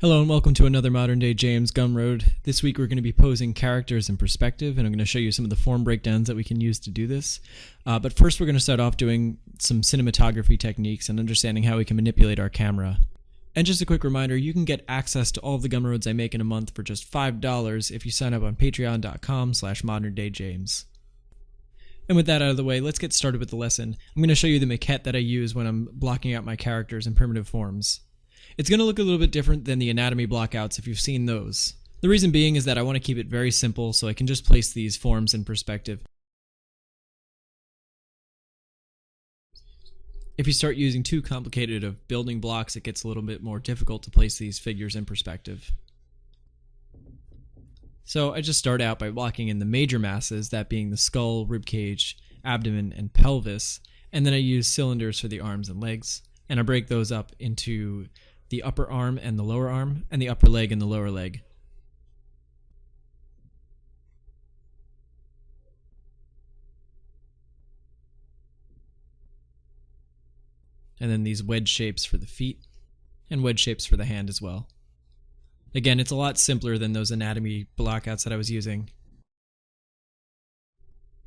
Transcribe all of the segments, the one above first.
Hello and welcome to another Modern Day James Gumroad. This week we're going to be posing characters in perspective, and I'm going to show you some of the form breakdowns that we can use to do this. But first we're going to start off doing some cinematography techniques and understanding how we can manipulate our camera. And just a quick reminder, you can get access to all of the Gumroads I make in a month for just $5 if you sign up on patreon.com/moderndayjames. And with that out of the way, let's get started with the lesson. I'm going to show you the maquette that I use when I'm blocking out my characters in primitive forms. It's going to look a little bit different than the anatomy blockouts if you've seen those. The reason being is that I want to keep it very simple so I can just place these forms in perspective. If you start using too complicated of building blocks, it gets a little bit more difficult to place these figures in perspective. So I just start out by blocking in the major masses, that being the skull, ribcage, abdomen, and pelvis, and then I use cylinders for the arms and legs, and I break those up into the upper arm and the lower arm, and the upper leg and the lower leg. And then these wedge shapes for the feet, and wedge shapes for the hand as well. Again, it's a lot simpler than those anatomy blockouts that I was using.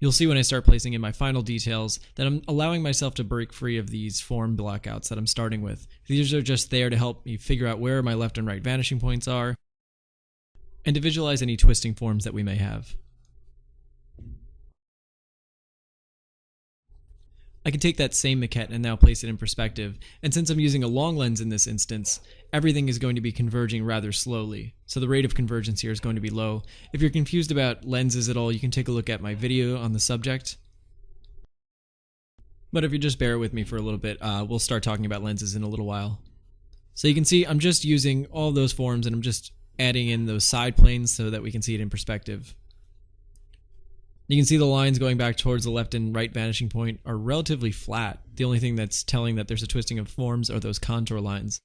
You'll see when I start placing in my final details that I'm allowing myself to break free of these form blockouts that I'm starting with. These are just there to help me figure out where my left and right vanishing points are, and to visualize any twisting forms that we may have. I can take that same maquette and now place it in perspective, and since I'm using a long lens in this instance, everything is going to be converging rather slowly, so the rate of convergence here is going to be low. If you're confused about lenses at all, you can take a look at my video on the subject. But if you just bear with me for a little bit, we'll start talking about lenses in a little while. So you can see I'm just using all those forms and I'm just adding in those side planes so that we can see it in perspective. You can see the lines going back towards the left and right vanishing point are relatively flat. The only thing that's telling that there's a twisting of forms are those contour lines.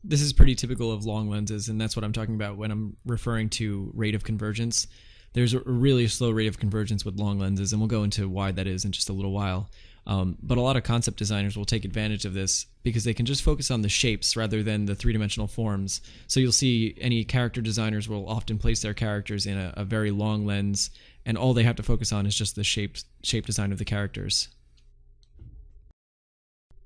This is pretty typical of long lenses, and that's what I'm talking about when I'm referring to rate of convergence. There's a really slow rate of convergence with long lenses, and we'll go into why that is in just a little while. But a lot of concept designers will take advantage of this because they can just focus on the shapes rather than the three-dimensional forms. So you'll see any character designers will often place their characters in a very long lens, and all they have to focus on is just the shape design of the characters.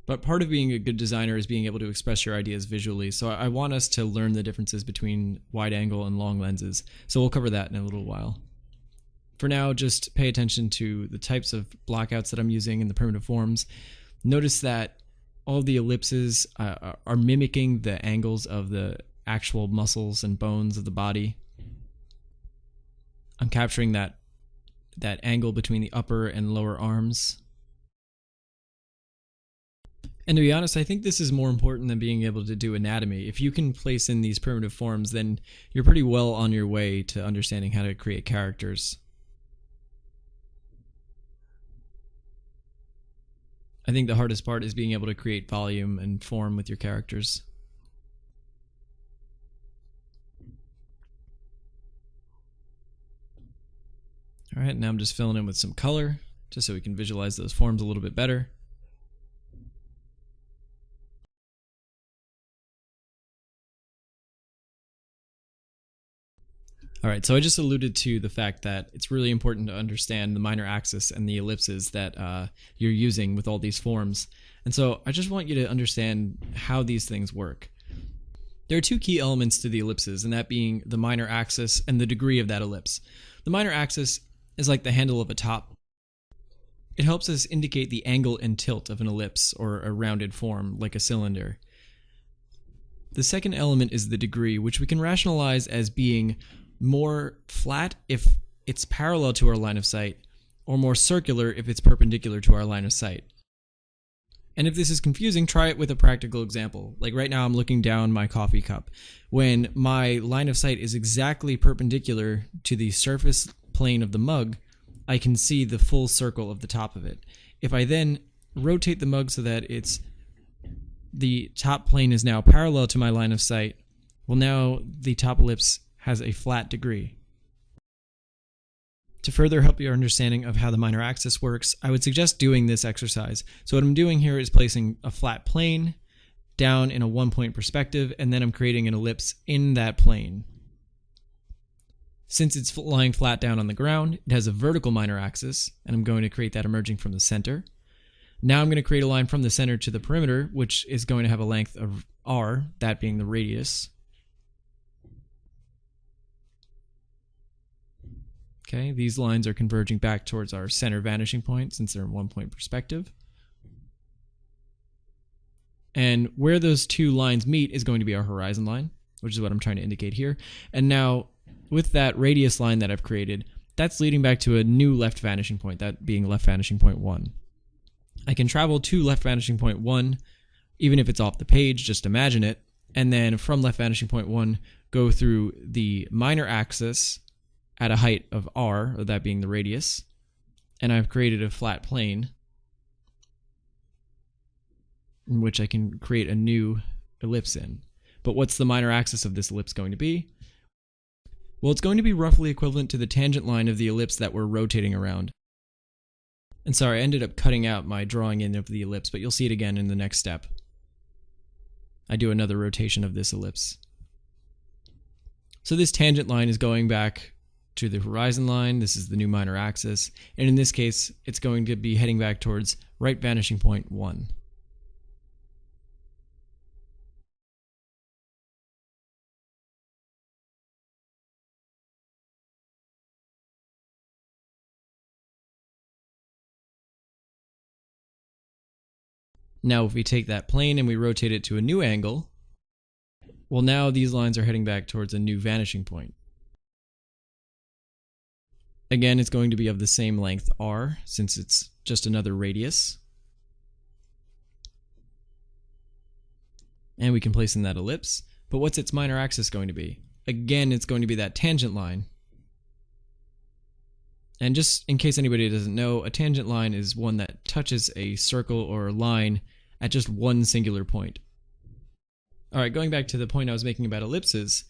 But part of being a good designer is being able to express your ideas visually, so I want us to learn the differences between wide angle and long lenses, so we'll cover that in a little while. For now, just pay attention to the types of blockouts that I'm using in the primitive forms. Notice that all of the ellipses are mimicking the angles of the actual muscles and bones of the body. I'm capturing that angle between the upper and lower arms. And to be honest, I think this is more important than being able to do anatomy. If you can place in these primitive forms, then you're pretty well on your way to understanding how to create characters. I think the hardest part is being able to create volume and form with your characters. Alright, now I'm just filling in with some color, just so we can visualize those forms a little bit better. Alright, so I just alluded to the fact that it's really important to understand the minor axis and the ellipses that you're using with all these forms. And so I just want you to understand how these things work. There are two key elements to the ellipses, and that being the minor axis and the degree of that ellipse. The minor axis is like the handle of a top. It helps us indicate the angle and tilt of an ellipse or a rounded form like a cylinder. The second element is the degree, which we can rationalize as being more flat if it's parallel to our line of sight, or more circular if it's perpendicular to our line of sight. And if this is confusing, try it with a practical example. Like right now I'm looking down my coffee cup. When my line of sight is exactly perpendicular to the surface plane of the mug, I can see the full circle of the top of it. If I then rotate the mug so that the top plane is now parallel to my line of sight, well, now the top ellipse has a flat degree. To further help your understanding of how the minor axis works, I would suggest doing this exercise. So what I'm doing here is placing a flat plane down in a 1-point perspective, and then I'm creating an ellipse in that plane. Since it's lying flat down on the ground, it has a vertical minor axis, and I'm going to create that emerging from the center. Now I'm going to create a line from the center to the perimeter, which is going to have a length of r, that being the radius. Okay, these lines are converging back towards our center vanishing point since they're in 1-point perspective. And where those two lines meet is going to be our horizon line, which is what I'm trying to indicate here. And now, with that radius line that I've created, that's leading back to a new left vanishing point, that being left vanishing point 1. I can travel to left vanishing point 1, even if it's off the page, just imagine it, and then from left vanishing point 1, go through the minor axis at a height of r, or that being the radius, and I've created a flat plane in which I can create a new ellipse in. But what's the minor axis of this ellipse going to be? Well, it's going to be roughly equivalent to the tangent line of the ellipse that we're rotating around. And sorry, I ended up cutting out my drawing in of the ellipse, but you'll see it again in the next step. I do another rotation of this ellipse. So this tangent line is going back to the horizon line. This is the new minor axis. And in this case, it's going to be heading back towards right vanishing point 1. Now if we take that plane and we rotate it to a new angle, well, now these lines are heading back towards a new vanishing point. Again, it's going to be of the same length r, since it's just another radius. And we can place in that ellipse. But what's its minor axis going to be? Again, it's going to be that tangent line. And just in case anybody doesn't know, a tangent line is one that touches a circle or a line at just one singular point. Alright, going back to the point I was making about ellipses,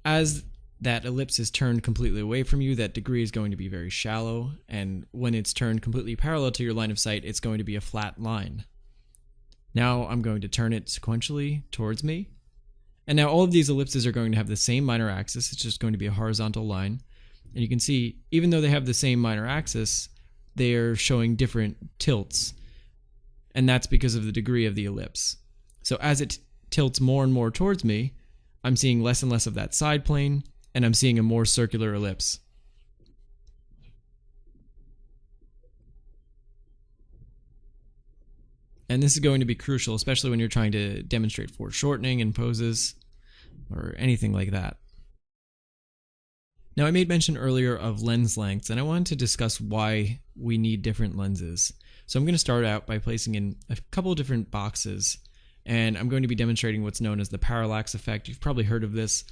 as that ellipse is turned completely away from you, that degree is going to be very shallow, and when it's turned completely parallel to your line of sight, it's going to be a flat line. Now I'm going to turn it sequentially towards me, and now all of these ellipses are going to have the same minor axis. It's just going to be a horizontal line. And you can see, even though they have the same minor axis, they're showing different tilts. And that's because of the degree of the ellipse. So as it tilts more and more towards me, I'm seeing less and less of that side plane, and I'm seeing a more circular ellipse. And this is going to be crucial, especially when you're trying to demonstrate foreshortening in poses, or anything like that. Now, I made mention earlier of lens lengths, and I wanted to discuss why we need different lenses. So I'm going to start out by placing in a couple of different boxes, and I'm going to be demonstrating what's known as the parallax effect. You've probably heard of this,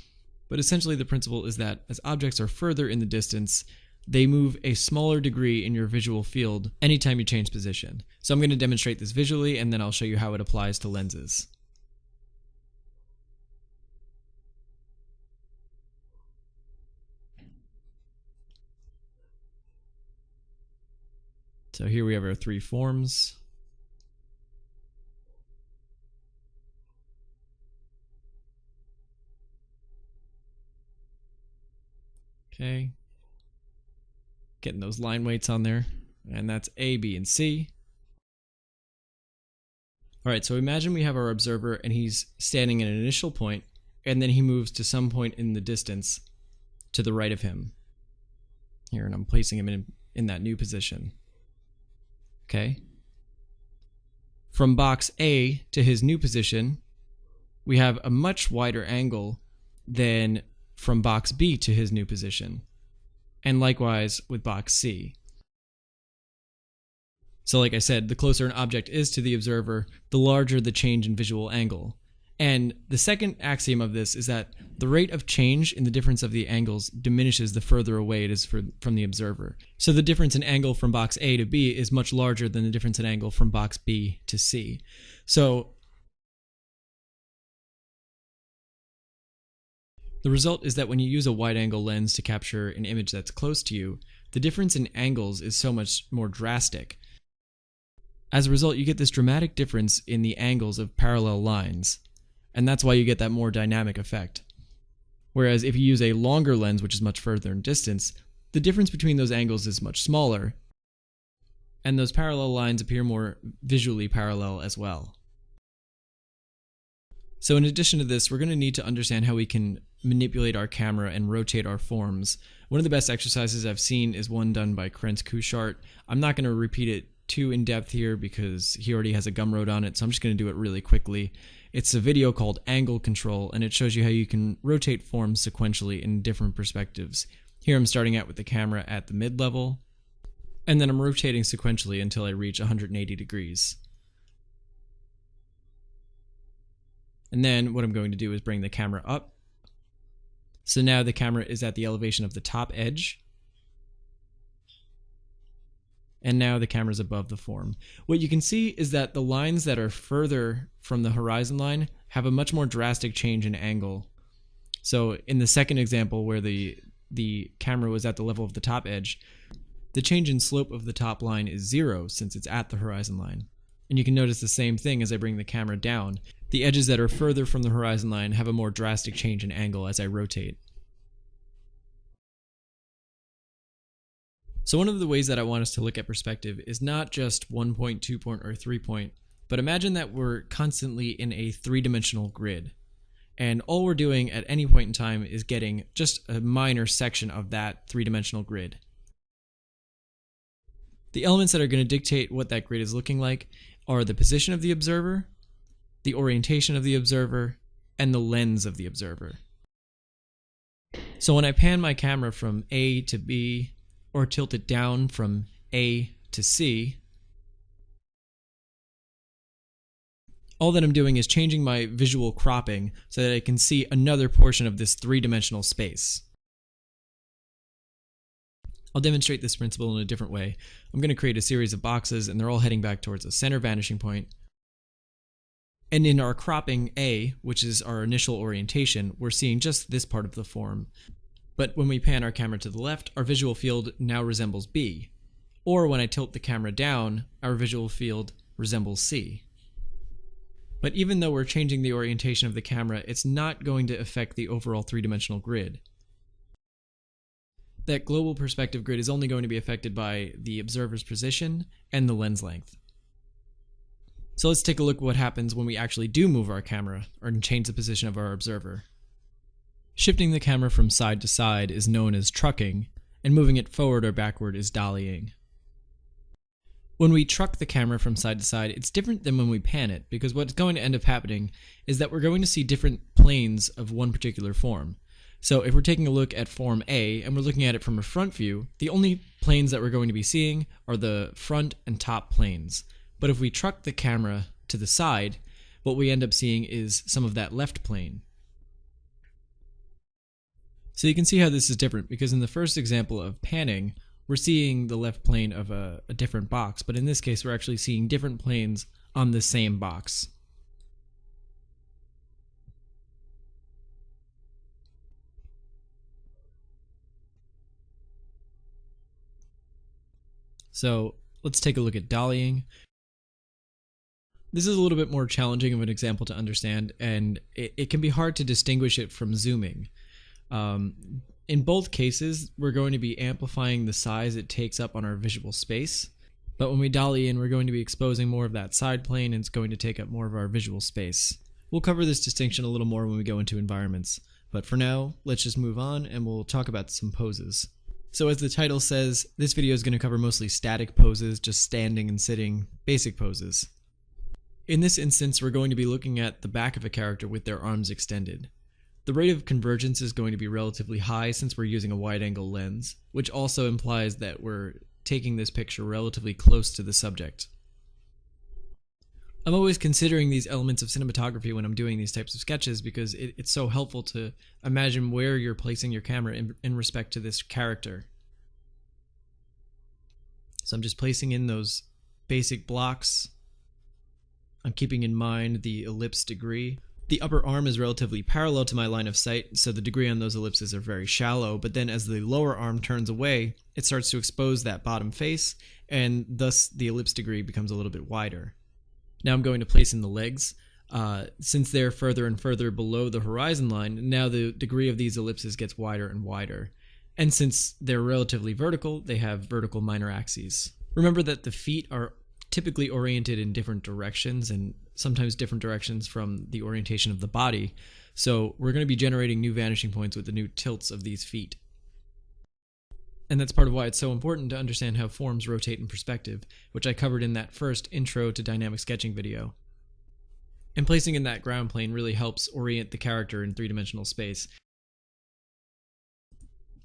but essentially the principle is that as objects are further in the distance, they move a smaller degree in your visual field anytime you change position. So I'm going to demonstrate this visually, and then I'll show you how it applies to lenses. So here we have our three forms. Okay. Getting those line weights on there. And that's A, B, and C. Alright, so imagine we have our observer and he's standing at an initial point, and then he moves to some point in the distance to the right of him. Here, and I'm placing him in that new position. Okay. From box A to his new position, we have a much wider angle than from box B to his new position. And likewise with box C. So like I said, the closer an object is to the observer, the larger the change in visual angle. And the second axiom of this is that the rate of change in the difference of the angles diminishes the further away it is from the observer. So the difference in angle from box A to B is much larger than the difference in angle from box B to C. So the result is that when you use a wide-angle lens to capture an image that's close to you, the difference in angles is so much more drastic. As a result, you get this dramatic difference in the angles of parallel lines, and that's why you get that more dynamic effect. Whereas if you use a longer lens, which is much further in distance, the difference between those angles is much smaller, and those parallel lines appear more visually parallel as well. So in addition to this, we're going to need to understand how we can manipulate our camera and rotate our forms. One of the best exercises I've seen is one done by Krentz Kuchart. I'm not going to repeat it too in depth here because he already has a gumroad on it, so I'm just going to do it really quickly. It's a video called Angle Control, and it shows you how you can rotate forms sequentially in different perspectives. Here I'm starting out with the camera at the mid-level, and then I'm rotating sequentially until I reach 180 degrees. And then what I'm going to do is bring the camera up. So now the camera is at the elevation of the top edge. And now the camera is above the form. What you can see is that the lines that are further from the horizon line have a much more drastic change in angle. So in the second example where the camera was at the level of the top edge, the change in slope of the top line is 0 since it's at the horizon line. And you can notice the same thing as I bring the camera down. The edges that are further from the horizon line have a more drastic change in angle as I rotate. So one of the ways that I want us to look at perspective is not just 1 point, 2 point, or 3 point, but imagine that we're constantly in a three-dimensional grid. And all we're doing at any point in time is getting just a minor section of that three-dimensional grid. The elements that are going to dictate what that grid is looking like are the position of the observer, the orientation of the observer, and the lens of the observer. So when I pan my camera from A to B, or tilt it down from A to C, all that I'm doing is changing my visual cropping so that I can see another portion of this three-dimensional space. I'll demonstrate this principle in a different way. I'm going to create a series of boxes and they're all heading back towards a center vanishing point. And in our cropping A, which is our initial orientation, we're seeing just this part of the form. But when we pan our camera to the left, our visual field now resembles B. Or when I tilt the camera down, our visual field resembles C. But even though we're changing the orientation of the camera, it's not going to affect the overall three-dimensional grid. That global perspective grid is only going to be affected by the observer's position and the lens length. So let's take a look at what happens when we actually do move our camera or change the position of our observer. Shifting the camera from side to side is known as trucking, and moving it forward or backward is dollying. When we truck the camera from side to side, it's different than when we pan it, because what's going to end up happening is that we're going to see different planes of one particular form. So if we're taking a look at form A and we're looking at it from a front view, the only planes that we're going to be seeing are the front and top planes. But if we truck the camera to the side, what we end up seeing is some of that left plane. So you can see how this is different, because in the first example of panning, we're seeing the left plane of a different box, but in this case we're actually seeing different planes on the same box. So let's take a look at dollying. This is a little bit more challenging of an example to understand, and it can be hard to distinguish it from zooming. In both cases, we're going to be amplifying the size it takes up on our visual space, but when we dolly in, we're going to be exposing more of that side plane and it's going to take up more of our visual space. We'll cover this distinction a little more when we go into environments, but for now, let's just move on and we'll talk about some poses. So as the title says, this video is going to cover mostly static poses, just standing and sitting, basic poses. In this instance, we're going to be looking at the back of a character with their arms extended. The rate of convergence is going to be relatively high since we're using a wide-angle lens, which also implies that we're taking this picture relatively close to the subject. I'm always considering these elements of cinematography when I'm doing these types of sketches because it's so helpful to imagine where you're placing your camera in respect to this character. So I'm just placing in those basic blocks. I'm keeping in mind the ellipse degree. The upper arm is relatively parallel to my line of sight, so the degree on those ellipses are very shallow, but then as the lower arm turns away, it starts to expose that bottom face, and thus the ellipse degree becomes a little bit wider. Now I'm going to place in the legs. Since they're further and further below the horizon line, now the degree of these ellipses gets wider and wider. And since they're relatively vertical, they have vertical minor axes. Remember that the feet are typically oriented in different directions, and sometimes different directions from the orientation of the body. So we're going to be generating new vanishing points with the new tilts of these feet. And that's part of why it's so important to understand how forms rotate in perspective, which I covered in that first intro to dynamic sketching video. And placing in that ground plane really helps orient the character in three-dimensional space.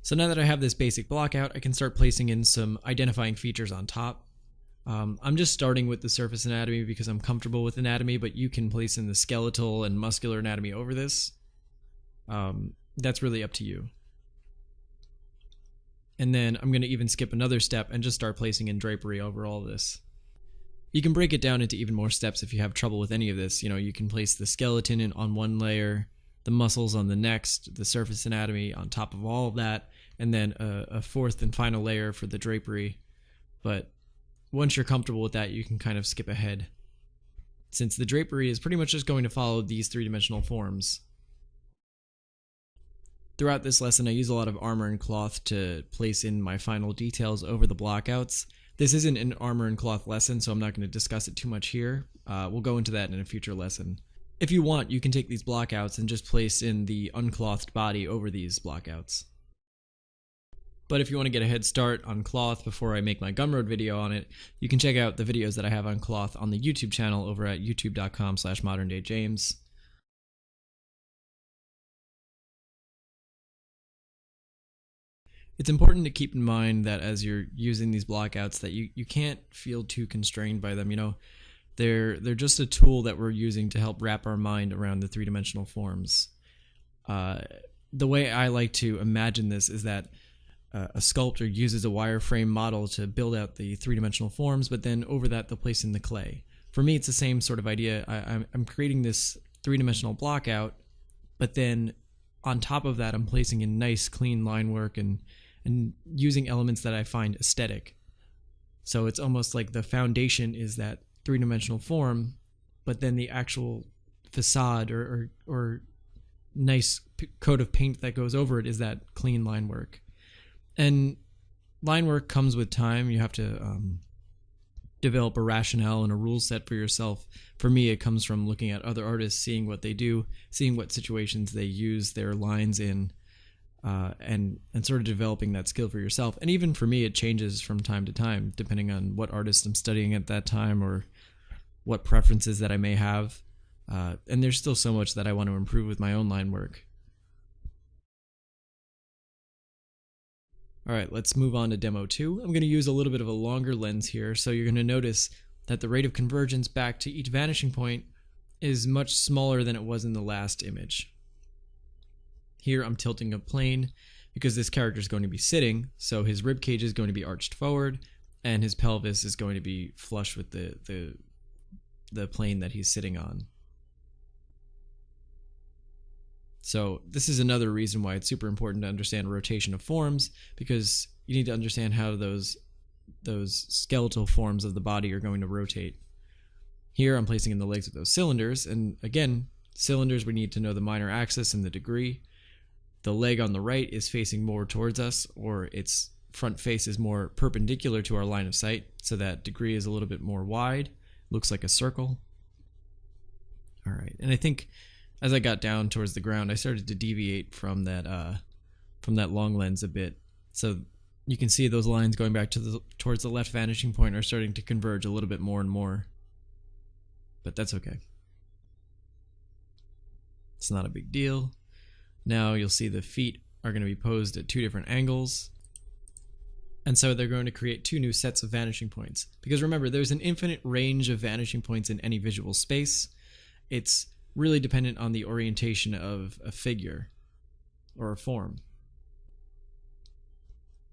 So now that I have this basic block out, I can start placing in some identifying features on top. I'm just starting with the surface anatomy because I'm comfortable with anatomy, but you can place in the skeletal and muscular anatomy over this. That's really up to you. And then I'm going to even skip another step and just start placing in drapery over all of this. You can break it down into even more steps if you have trouble with any of this. You can place the skeleton in on one layer, the muscles on the next, the surface anatomy on top of all of that, and then a fourth and final layer for the drapery. But once you're comfortable with that, you can kind of skip ahead, since the drapery is pretty much just going to follow these three-dimensional forms. Throughout this lesson, I use a lot of armor and cloth to place in my final details over the blockouts. This isn't an armor and cloth lesson, so I'm not going to discuss it too much here. We'll go into that in a future lesson. If you want, you can take these blockouts and just place in the unclothed body over these blockouts. But if you want to get a head start on cloth before I make my Gumroad video on it, you can check out the videos that I have on cloth on the YouTube channel over at youtube.com/moderndayjames. It's important to keep in mind that as you're using these blockouts that you can't feel too constrained by them. They're just a tool that we're using to help wrap our mind around the three-dimensional forms. The way I like to imagine this is that a sculptor uses a wireframe model to build out the three-dimensional forms, but then over that they'll place in the clay. For me, it's the same sort of idea. I'm creating this three-dimensional block out, but then on top of that I'm placing in nice clean line work and using elements that I find aesthetic. So it's almost like the foundation is that three-dimensional form, but then the actual facade or nice coat of paint that goes over it is that clean line work. And line work comes with time. You have to develop a rationale and a rule set for yourself. For me, it comes from looking at other artists, seeing what they do, seeing what situations they use their lines in, and sort of developing that skill for yourself. And even for me, it changes from time to time, depending on what artist I'm studying at that time or what preferences that I may have. And there's still so much that I want to improve with my own line work. Alright, let's move on to demo 2. I'm going to use a little bit of a longer lens here, so you're going to notice that the rate of convergence back to each vanishing point is much smaller than it was in the last image. Here I'm tilting a plane because this character is going to be sitting, so his rib cage is going to be arched forward and his pelvis is going to be flush with the plane that he's sitting on. So this is another reason why it's super important to understand rotation of forms, because you need to understand how those skeletal forms of the body are going to rotate. Here I'm placing in the legs of those cylinders, and again, cylinders, we need to know the minor axis and the degree. The leg on the right is facing more towards us, or its front face is more perpendicular to our line of sight, so that degree is a little bit more wide, looks like a circle. Alright, and I think as I got down towards the ground, I started to deviate from that long lens a bit. So you can see those lines going back towards the left vanishing point are starting to converge a little bit more and more. But that's okay. It's not a big deal. Now you'll see the feet are going to be posed at two different angles. And so they're going to create two new sets of vanishing points. Because remember, there's an infinite range of vanishing points in any visual space. It's really dependent on the orientation of a figure or a form.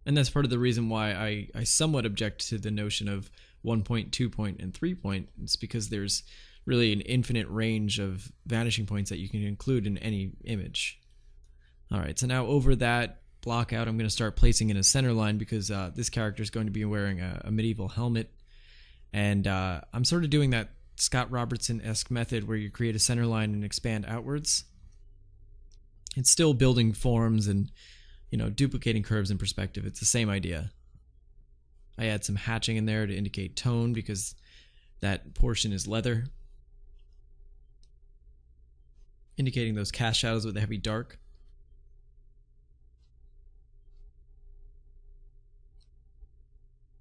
And that's part of the reason why I somewhat object to the notion of 1 point, 2 point, and 3 point. It's because there's really an infinite range of vanishing points that you can include in any image. All right, so now over that block out, I'm going to start placing in a center line because this character is going to be wearing a medieval helmet. And I'm sort of doing that Scott Robertson-esque method where you create a center line and expand outwards. It's still building forms and, duplicating curves in perspective. It's the same idea. I add some hatching in there to indicate tone because that portion is leather, indicating those cast shadows with the heavy dark.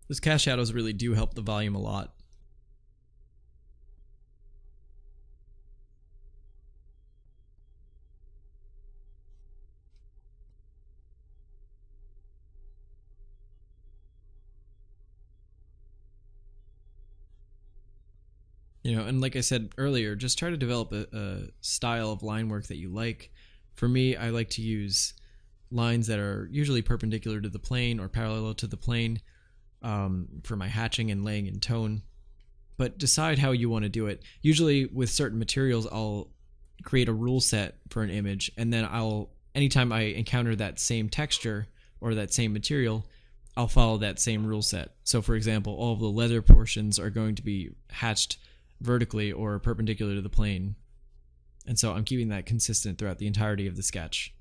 Those cast shadows really do help the volume a lot. And like I said earlier, just try to develop a style of line work that you like. For me, I like to use lines that are usually perpendicular to the plane or parallel to the plane for my hatching and laying in tone. But decide how you want to do it. Usually with certain materials, I'll create a rule set for an image, and then anytime I encounter that same texture or that same material, I'll follow that same rule set. So for example, all of the leather portions are going to be hatched vertically or perpendicular to the plane. And so I'm keeping that consistent throughout the entirety of the sketch.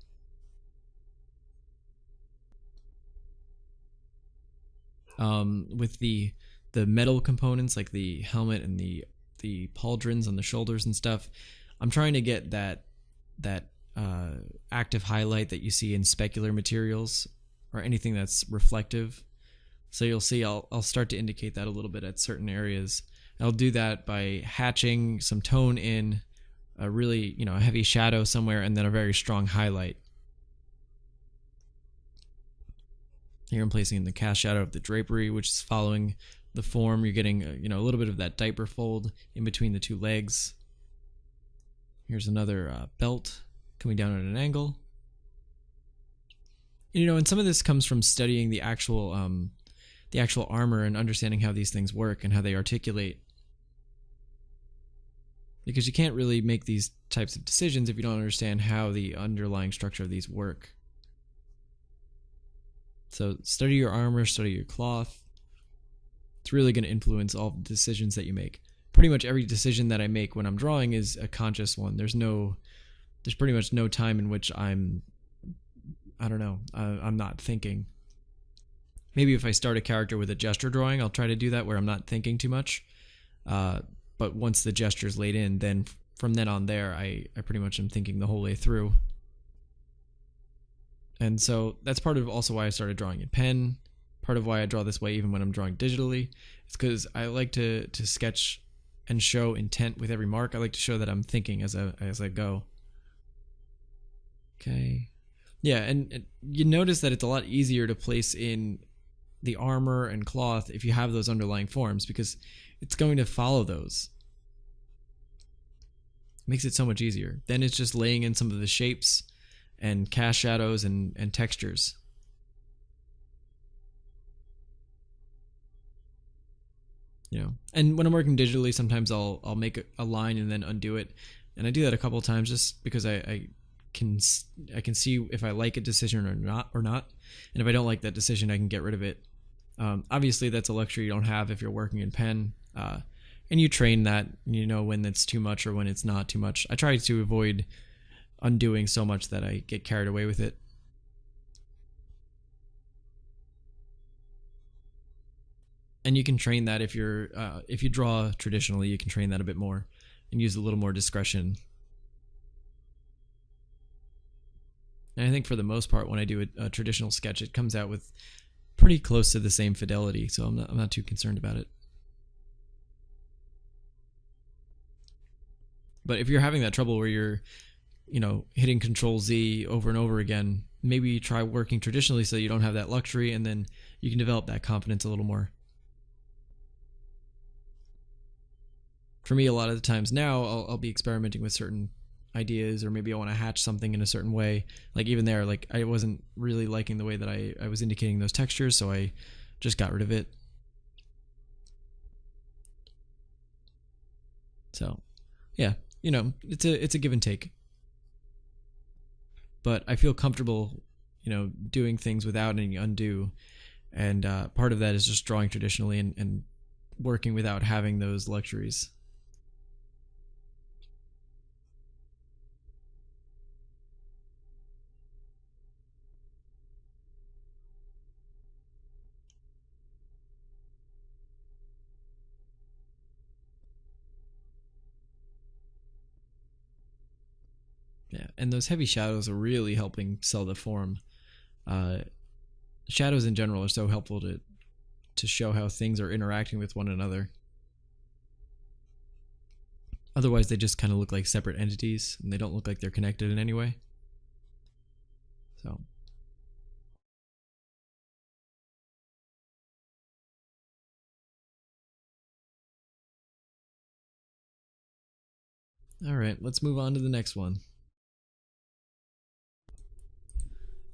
With the metal components like the helmet and the pauldrons on the shoulders and stuff, I'm trying to get that active highlight that you see in specular materials or anything that's reflective. So you'll see I'll start to indicate that a little bit at certain areas. I'll do that by hatching some tone in a really, a heavy shadow somewhere and then a very strong highlight. Here I'm placing in the cast shadow of the drapery, which is following the form. You're getting, a little bit of that diaper fold in between the two legs. Here's another belt coming down at an angle. And some of this comes from studying the actual armor and understanding how these things work and how they articulate. Because you can't really make these types of decisions if you don't understand how the underlying structure of these work. So study your armor, study your cloth. It's really going to influence all the decisions that you make. Pretty much every decision that I make when I'm drawing is a conscious one. There's pretty much no time in which I'm not thinking. Maybe if I start a character with a gesture drawing, I'll try to do that where I'm not thinking too much. But once the gesture's laid in, then from then on there, I pretty much am thinking the whole way through. And so that's part of also why I started drawing in pen. Part of why I draw this way even when I'm drawing digitally. It's because I like to sketch and show intent with every mark. I like to show that I'm thinking as I go. Okay. Yeah, and you notice that it's a lot easier to place in the armor and cloth if you have those underlying forms because it's going to follow those. It makes it so much easier. Then it's just laying in some of the shapes and cast shadows and textures. And when I'm working digitally, sometimes I'll make a line and then undo it, and I do that a couple of times just because I can see if I like a decision or not, and if I don't like that decision, I can get rid of it. Obviously, that's a luxury you don't have if you're working in pen, and you train that. When it's too much or when it's not too much. I try to avoid undoing so much that I get carried away with it. And you can train that if you draw traditionally, you can train that a bit more and use a little more discretion. And I think for the most part, when I do a traditional sketch, it comes out with pretty close to the same fidelity, so I'm not too concerned about it. But if you're having that trouble where you're, hitting Control Z over and over again, maybe try working traditionally so you don't have that luxury, and then you can develop that confidence a little more. For me, a lot of the times now, I'll be experimenting with certain ideas, or maybe I want to hatch something in a certain way. Like even there, like I wasn't really liking the way that I was indicating those textures, so I just got rid of it. So Yeah, it's a give and take. But I feel comfortable, doing things without any undo, and part of that is just drawing traditionally and working without having those luxuries. Yeah, and those heavy shadows are really helping sell the form. Uh, Shadows in general are so helpful to show how things are interacting with one another. Otherwise, they just kind of look like separate entities, and they don't look like they're connected in any way. So, all right, let's move on to the next one.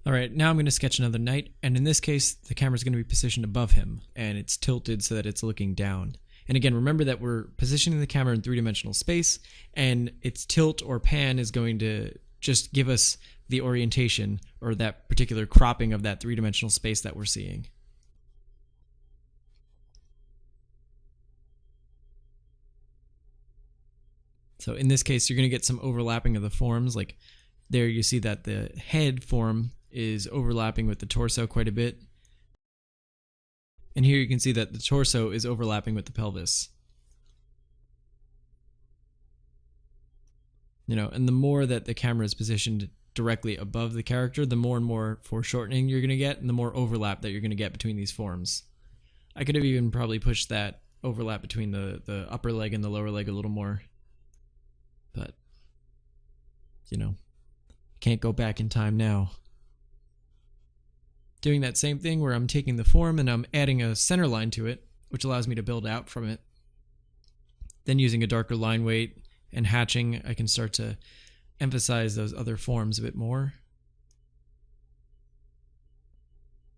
All right, now I'm going to sketch another knight, and in this case, the camera's going to be positioned above him, and it's tilted so that it's looking down. And again, remember that we're positioning the camera in three-dimensional space, and its tilt or pan is going to just give us the orientation or that particular cropping of that three-dimensional space that we're seeing. So in this case, you're going to get some overlapping of the forms. Like there you see that the head form is overlapping with the torso quite a bit. And here you can see that the torso is overlapping with the pelvis. And the more that the camera is positioned directly above the character, the more and more foreshortening you're going to get, and the more overlap that you're going to get between these forms. I could have even probably pushed that overlap between the upper leg and the lower leg a little more. But, can't go back in time now. Doing that same thing where I'm taking the form and I'm adding a center line to it, which allows me to build out from it. Then using a darker line weight and hatching, I can start to emphasize those other forms a bit more.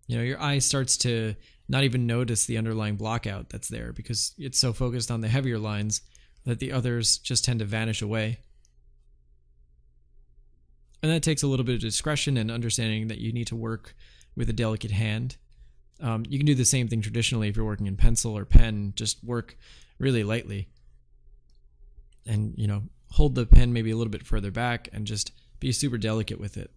Your eye starts to not even notice the underlying blockout that's there because it's so focused on the heavier lines that the others just tend to vanish away. And that takes a little bit of discretion and understanding that you need to work with a delicate hand. You can do the same thing traditionally if you're working in pencil or pen, just work really lightly. And, hold the pen maybe a little bit further back and just be super delicate with it.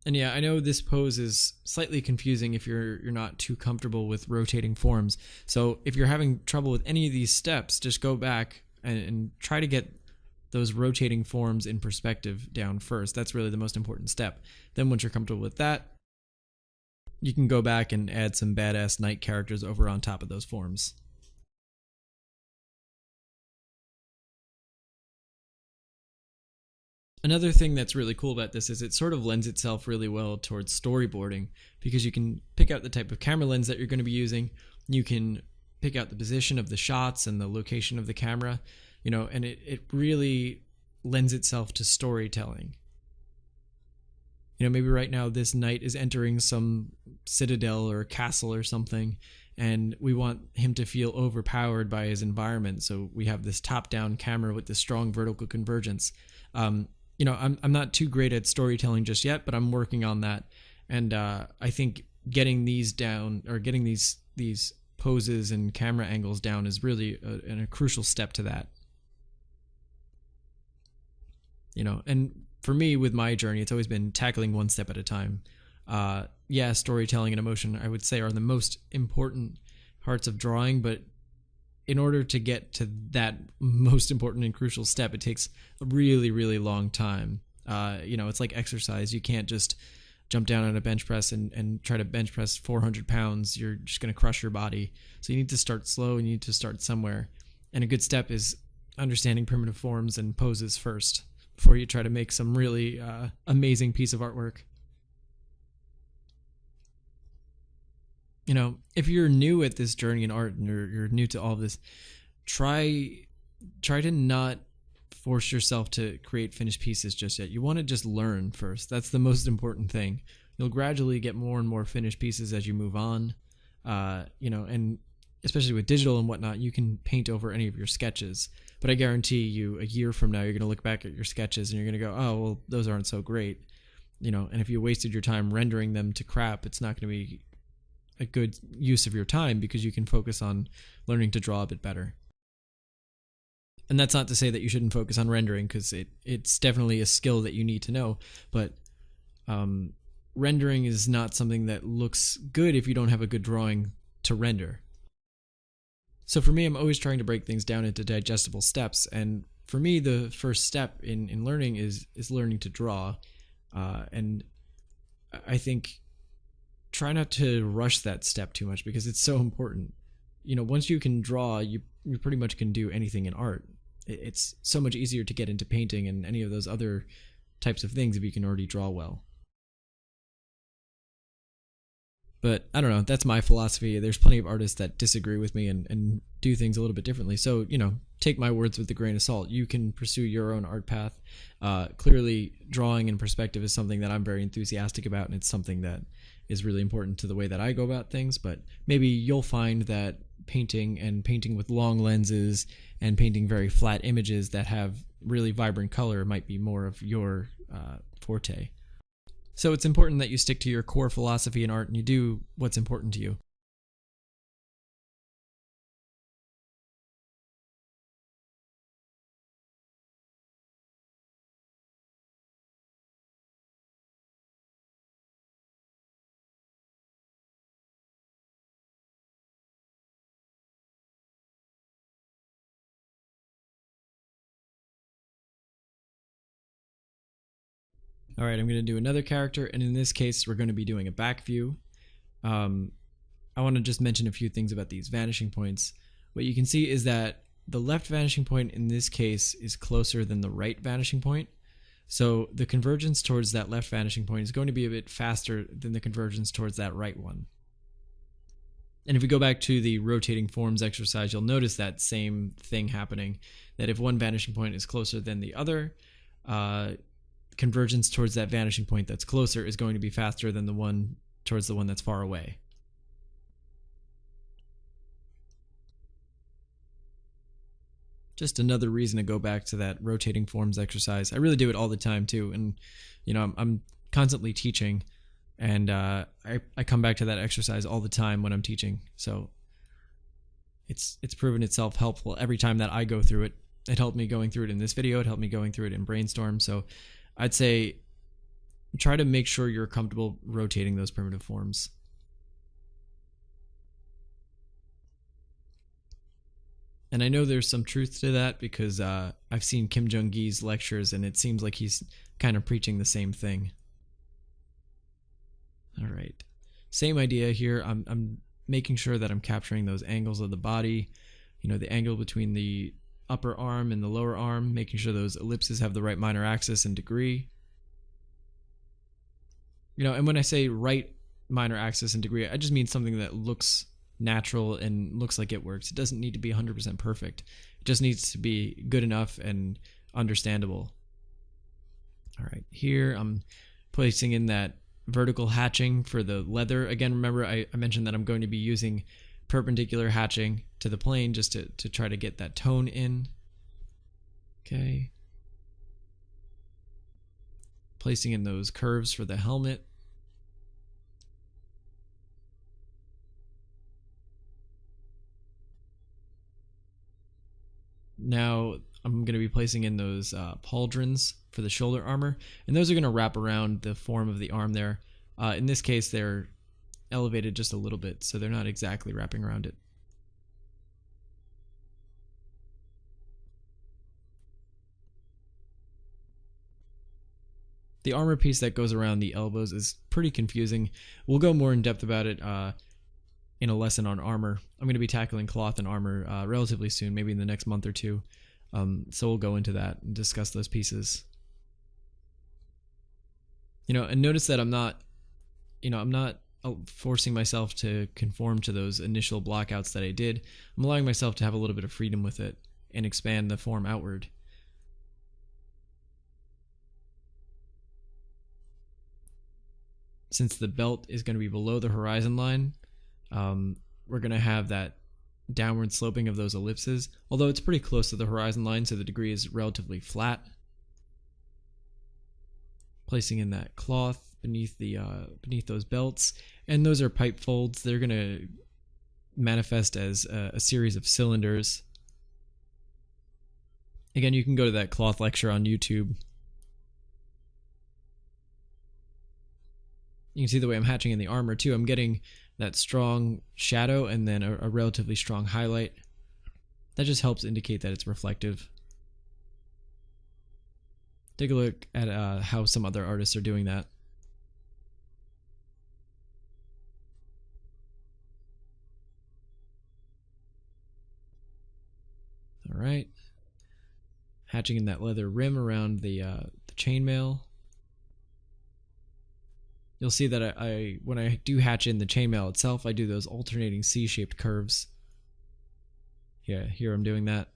And yeah, I know this pose is slightly confusing if you're not too comfortable with rotating forms. So if you're having trouble with any of these steps, just go back and try to get those rotating forms in perspective down first. That's really the most important step. Then once you're comfortable with that, you can go back and add some badass knight characters over on top of those forms. Another thing that's really cool about this is it sort of lends itself really well towards storyboarding because you can pick out the type of camera lens that you're going to be using. You can pick out the position of the shots and the location of the camera, and it really lends itself to storytelling. Maybe right now this knight is entering some citadel or castle or something, and we want him to feel overpowered by his environment. So we have this top-down camera with this strong vertical convergence. I'm not too great at storytelling just yet, but I'm working on that. And I think getting these down, or getting these poses and camera angles down, is really a crucial step to that. And for me, with my journey, it's always been tackling one step at a time. Storytelling and emotion, I would say, are the most important parts of drawing, but in order to get to that most important and crucial step, it takes a really, really long time. It's like exercise. You can't just jump down on a bench press and try to bench press 400 pounds. You're just going to crush your body. So you need to start slow and you need to start somewhere. And a good step is understanding primitive forms and poses first before you try to make some really amazing piece of artwork. If you're new at this journey in art and you're new to all of this, try to not force yourself to create finished pieces just yet. You want to just learn first. That's the most important thing. You'll gradually get more and more finished pieces as you move on, and especially with digital and whatnot, you can paint over any of your sketches. But I guarantee you, a year from now, you're going to look back at your sketches and you're going to go, oh, well, those aren't so great. And if you wasted your time rendering them to crap, it's not going to be a good use of your time, because you can focus on learning to draw a bit better. And that's not to say that you shouldn't focus on rendering, because it's definitely a skill that you need to know. But rendering is not something that looks good if you don't have a good drawing to render. So for me, I'm always trying to break things down into digestible steps. And for me, the first step in learning is learning to draw. And I think try not to rush that step too much, because it's so important. Once you can draw, you pretty much can do anything in art. It's so much easier to get into painting and any of those other types of things if you can already draw well. But I don't know, that's my philosophy. There's plenty of artists that disagree with me and do things a little bit differently. So, take my words with a grain of salt. You can pursue your own art path. Clearly, drawing in perspective is something that I'm very enthusiastic about, and it's something that is really important to the way that I go about things. But maybe you'll find that painting with long lenses and painting very flat images that have really vibrant color might be more of your forte. So it's important that you stick to your core philosophy in art and you do what's important to you. All right, I'm going to do another character, and in this case, we're going to be doing a back view. I want to just mention a few things about these vanishing points. What you can see is that the left vanishing point in this case is closer than the right vanishing point. So the convergence towards that left vanishing point is going to be a bit faster than the convergence towards that right one. And if we go back to the rotating forms exercise, you'll notice that same thing happening, that if one vanishing point is closer than the other, convergence towards that vanishing point that's closer is going to be faster than the one towards the one that's far away. Just another reason to go back to that rotating forms exercise. I really do it all the time too, and I'm constantly teaching, and I come back to that exercise all the time when I'm teaching. So it's proven itself helpful every time that I go through it. It helped me going through it in this video. It helped me going through it in Brainstorm. So I'd say try to make sure you're comfortable rotating those primitive forms. And I know there's some truth to that, because I've seen Kim Jung-gi's lectures and it seems like he's kind of preaching the same thing. All right, same idea here. I'm making sure that I'm capturing those angles of the body, the angle between the upper arm and the lower arm, making sure those ellipses have the right minor axis and degree. And when I say right minor axis and degree, I just mean something that looks natural and looks like it works. It doesn't need to be 100% perfect. It just needs to be good enough and understandable. All right, here I'm placing in that vertical hatching for the leather. Again, remember I mentioned that I'm going to be using perpendicular hatching to the plane just to try to get that tone in. Okay. Placing in those curves for the helmet. Now I'm going to be placing in those pauldrons for the shoulder armor, and those are going to wrap around the form of the arm there. In this case, they're elevated just a little bit, so they're not exactly wrapping around it. The armor piece that goes around the elbows is pretty confusing. We'll go more in depth about it in a lesson on armor. I'm going to be tackling cloth and armor relatively soon, maybe in the next month or two. So we'll go into that and discuss those pieces. And notice that I'm not forcing myself to conform to those initial blockouts that I did. I'm allowing myself to have a little bit of freedom with it and expand the form outward. Since the belt is going to be below the horizon line, we're going to have that downward sloping of those ellipses, although it's pretty close to the horizon line, so the degree is relatively flat. Placing in that cloth beneath those belts, and those are pipe folds. They're going to manifest as a series of cylinders. Again, you can go to that cloth lecture on YouTube. You can see the way I'm hatching in the armor too. I'm getting that strong shadow and then a relatively strong highlight. That just helps indicate that it's reflective. Take a look at how some other artists are doing that. All right, hatching in that leather rim around the chainmail. You'll see that when I do hatch in the chainmail itself, I do those alternating C-shaped curves. Yeah, here I'm doing that.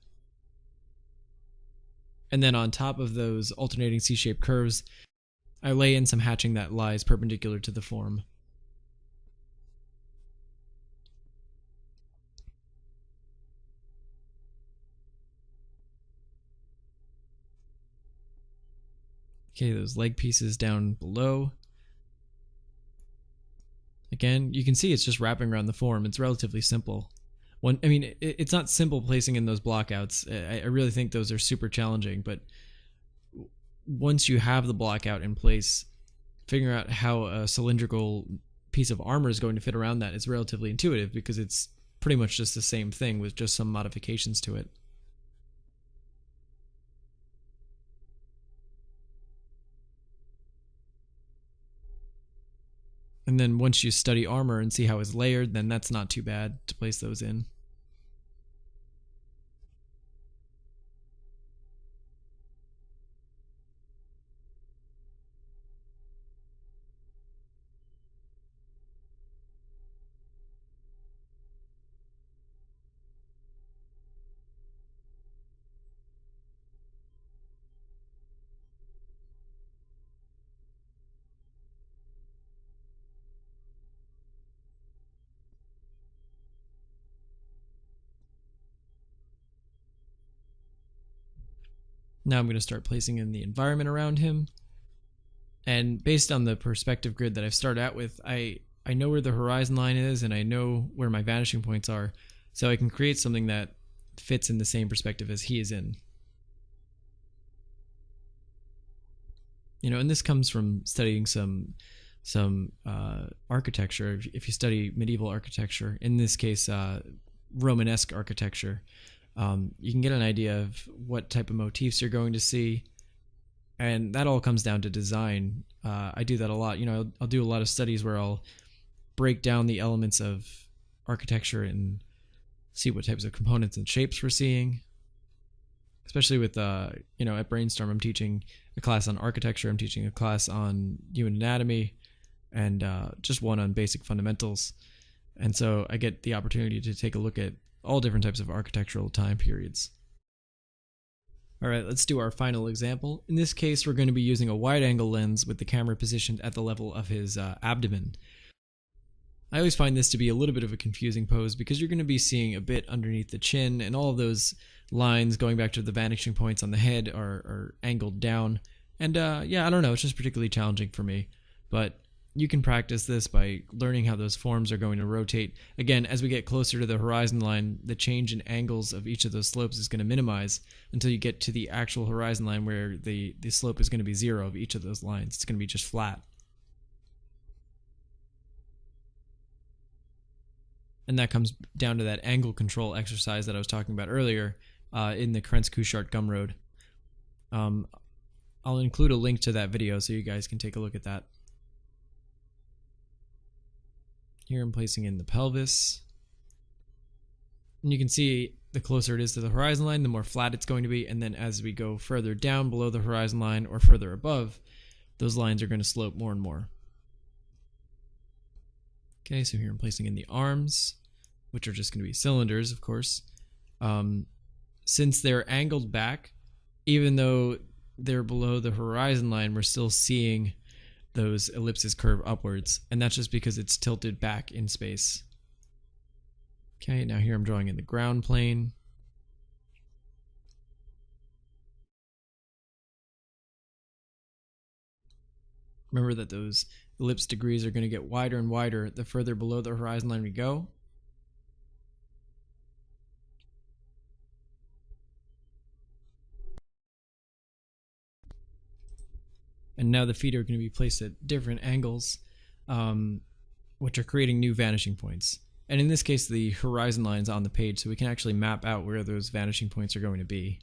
And then on top of those alternating C-shaped curves, I lay in some hatching that lies perpendicular to the form. Okay, those leg pieces down below. Again, you can see it's just wrapping around the form. It's relatively simple. It's not simple placing in those blockouts. I really think those are super challenging, but once you have the blockout in place, figuring out how a cylindrical piece of armor is going to fit around that is relatively intuitive, because it's pretty much just the same thing with just some modifications to it. And then once you study armor and see how it's layered, then that's not too bad to place those in. Now I'm going to start placing in the environment around him. And based on the perspective grid that I've started out with, I know where the horizon line is and I know where my vanishing points are, so I can create something that fits in the same perspective as he is in. And this comes from studying some architecture. If you study medieval architecture, in this case Romanesque architecture, you can get an idea of what type of motifs you're going to see, and that all comes down to design. I do that a lot. I'll do a lot of studies where I'll break down the elements of architecture and see what types of components and shapes we're seeing. Especially with at Brainstorm, I'm teaching a class on architecture, I'm teaching a class on human anatomy, and just one on basic fundamentals. And so I get the opportunity to take a look at all different types of architectural time periods. All right, let's do our final example. In this case, we're going to be using a wide-angle lens with the camera positioned at the level of his abdomen. I always find this to be a little bit of a confusing pose because you're going to be seeing a bit underneath the chin, and all of those lines going back to the vanishing points on the head are angled down. And I don't know, it's just particularly challenging for me. But you can practice this by learning how those forms are going to rotate. Again, as we get closer to the horizon line, the change in angles of each of those slopes is going to minimize until you get to the actual horizon line where the slope is going to be 0 of each of those lines. It's going to be just flat. And that comes down to that angle control exercise that I was talking about earlier in the Krenz-Kuchart Gumroad. I'll include a link to that video so you guys can take a look at that. Here I'm placing in the pelvis. And you can see the closer it is to the horizon line, the more flat it's going to be. And then as we go further down below the horizon line or further above, those lines are going to slope more and more. Okay, so here I'm placing in the arms, which are just going to be cylinders, of course. Since they're angled back, even though they're below the horizon line, we're still seeing those ellipses curve upwards, and that's just because it's tilted back in space. Okay, now here I'm drawing in the ground plane. Remember that those ellipse degrees are going to get wider and wider the further below the horizon line we go. And now the feet are going to be placed at different angles, which are creating new vanishing points. And in this case, the horizon line is on the page, so we can actually map out where those vanishing points are going to be.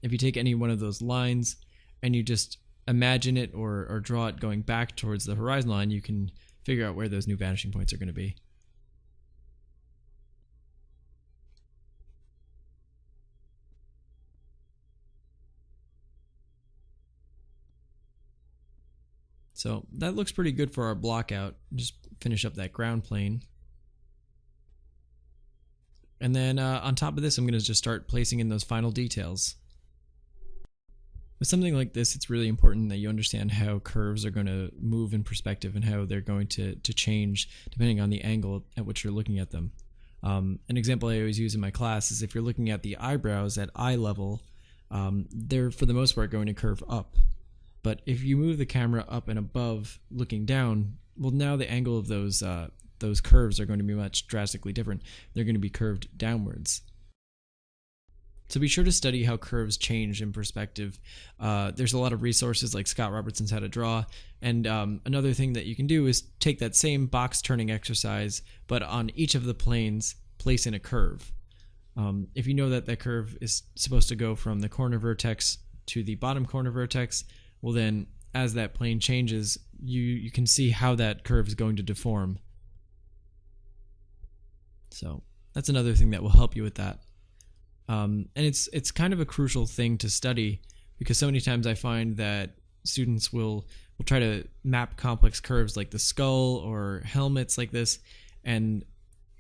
If you take any one of those lines and you just imagine it or draw it going back towards the horizon line, you can figure out where those new vanishing points are going to be. So that looks pretty good for our block out. Just finish up that ground plane. And then on top of this, I'm going to just start placing in those final details. With something like this, it's really important that you understand how curves are going to move in perspective and how they're going to change depending on the angle at which you're looking at them. An example I always use in my class is if you're looking at the eyebrows at eye level, they're for the most part going to curve up. But if you move the camera up and above looking down, well, now the angle of those curves are going to be much drastically different. They're going to be curved downwards. So be sure to study how curves change in perspective. There's a lot of resources like Scott Robertson's How to Draw, and another thing that you can do is take that same box turning exercise, but on each of the planes, place in a curve. If you know that that curve is supposed to go from the corner vertex to the bottom corner vertex, well then, as that plane changes, you can see how that curve is going to deform. So that's another thing that will help you with that. And it's kind of a crucial thing to study because so many times I find that students will try to map complex curves like the skull or helmets like this, and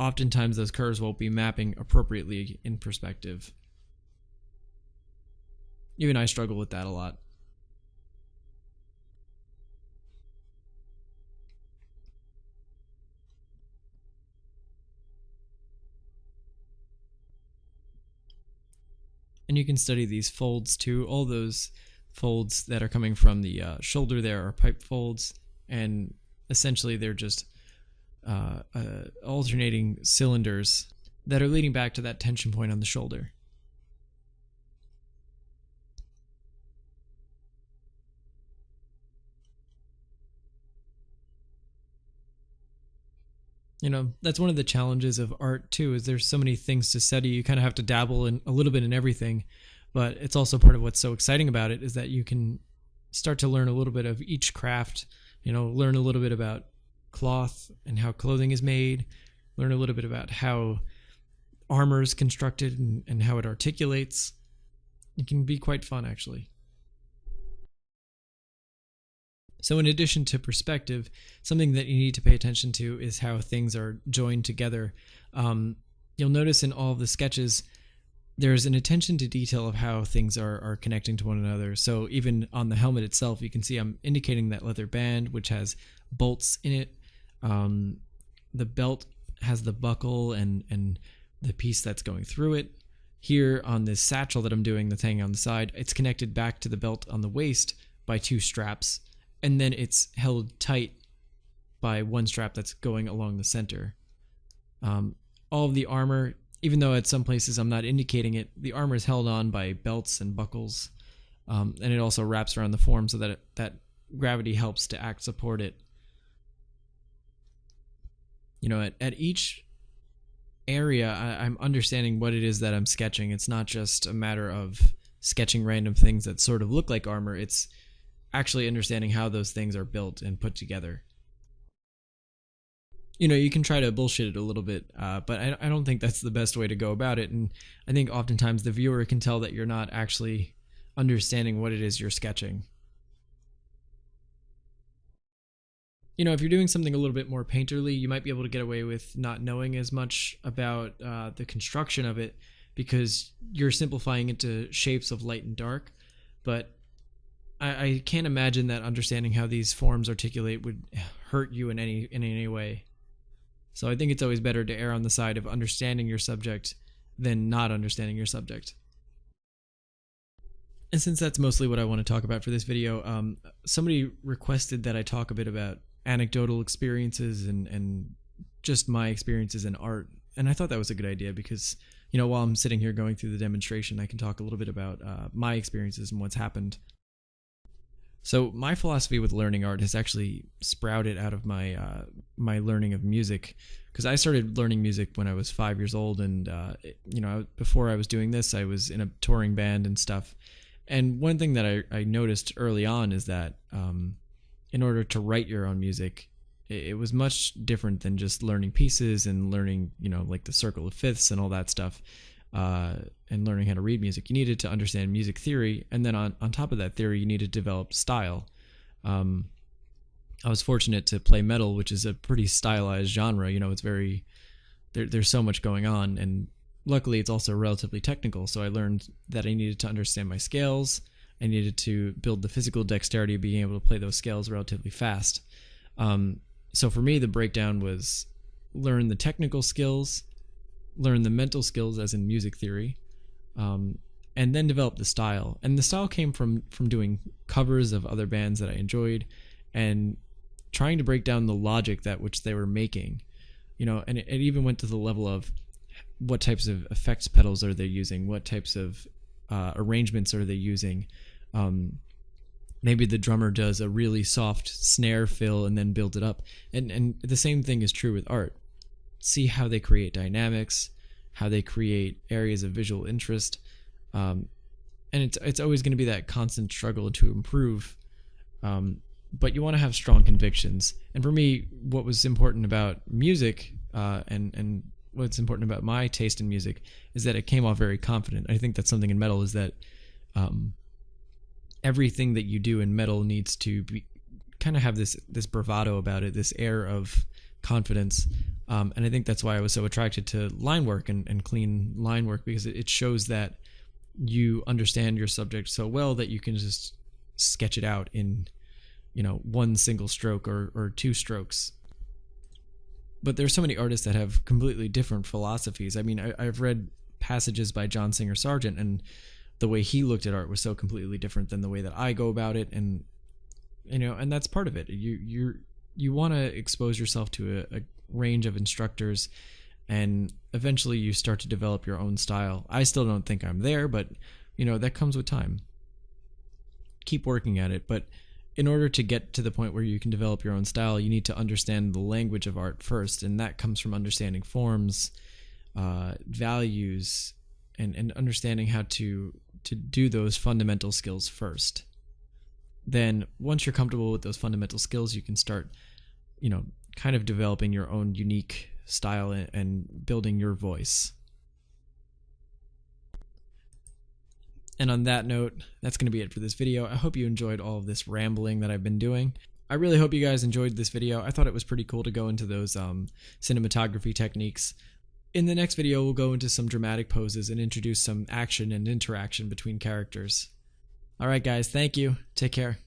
oftentimes those curves won't be mapping appropriately in perspective. Even I struggle with that a lot. And you can study these folds too. All those folds that are coming from the shoulder there are pipe folds, and essentially they're just alternating cylinders that are leading back to that tension point on the shoulder. You know, that's one of the challenges of art too, is there's so many things to study. You kind of have to dabble in a little bit in everything, but it's also part of what's so exciting about it is that you can start to learn a little bit of each craft, you know, learn a little bit about cloth and how clothing is made, learn a little bit about how armor is constructed and how it articulates. It can be quite fun, actually. So in addition to perspective, something that you need to pay attention to is how things are joined together. You'll notice in all of the sketches, there's an attention to detail of how things are connecting to one another. So even on the helmet itself, you can see I'm indicating that leather band, which has bolts in it. The belt has the buckle and the piece that's going through it. Here on this satchel that I'm doing that's hanging on the side, it's connected back to the belt on the waist by two straps, and then it's held tight by one strap that's going along the center. All of the armor, even though at some places I'm not indicating it, the armor is held on by belts and buckles, and it also wraps around the form so that that gravity helps to act support it. You know, at each area, I'm understanding what it is that I'm sketching. It's not just a matter of sketching random things that sort of look like armor. It's actually understanding how those things are built and put together. You know, you can try to bullshit it a little bit, but I don't think that's the best way to go about it. And I think oftentimes the viewer can tell that you're not actually understanding what it is you're sketching. You know, if you're doing something a little bit more painterly, you might be able to get away with not knowing as much about the construction of it because you're simplifying into shapes of light and dark. But I can't imagine that understanding how these forms articulate would hurt you in any way. So I think it's always better to err on the side of understanding your subject than not understanding your subject. And since that's mostly what I want to talk about for this video, somebody requested that I talk a bit about anecdotal experiences and just my experiences in art. And I thought that was a good idea because, while I'm sitting here going through the demonstration, I can talk a little bit about my experiences and what's happened. So my philosophy with learning art has actually sprouted out of my my learning of music, because I started learning music when I was 5 years old, and before I was doing this, I was in a touring band and stuff. And one thing that I noticed early on is that in order to write your own music, it was much different than just learning pieces and learning, like the circle of fifths and all that stuff, and learning how to read music. You needed to understand music theory, and then on top of that theory, you needed to develop style. I was fortunate to play metal, which is a pretty stylized genre. It's very there's so much going on, and luckily it's also relatively technical. So I learned that I needed to understand my scales. I needed to build the physical dexterity of being able to play those scales relatively fast. So for me, the breakdown was learn the technical skills, learn the mental skills as in music theory, and then develop the style. And the style came from doing covers of other bands that I enjoyed and trying to break down the logic that which they were making. And it even went to the level of what types of effects pedals are they using, what types of arrangements are they using. Maybe the drummer does a really soft snare fill and then builds it up. And the same thing is true with art. See how they create dynamics, how they create areas of visual interest. And it's always going to be that constant struggle to improve. But you want to have strong convictions. And for me, what was important about music and what's important about my taste in music is that it came off very confident. I think that's something in metal, is that everything that you do in metal needs to be kind of have this bravado about it, this air of confidence. And I think that's why I was so attracted to line work and clean line work, because it shows that you understand your subject so well that you can just sketch it out in one single stroke or two strokes. But there's so many artists that have completely different philosophies. I mean, I've read passages by John Singer Sargent, and the way he looked at art was so completely different than the way that I go about it. And and that's part of it. You want to expose yourself to a range of instructors, and eventually you start to develop your own style. I still don't think I'm there, but that comes with time. Keep working at it. But in order to get to the point where you can develop your own style, you need to understand the language of art first, and that comes from understanding forms, values, and understanding how to do those fundamental skills first. Then once you're comfortable with those fundamental skills, you can start, kind of developing your own unique style and building your voice. And on that note, that's going to be it for this video. I hope you enjoyed all of this rambling that I've been doing. I really hope you guys enjoyed this video. I thought it was pretty cool to go into those cinematography techniques. In the next video, we'll go into some dramatic poses and introduce some action and interaction between characters. Alright guys, thank you. Take care.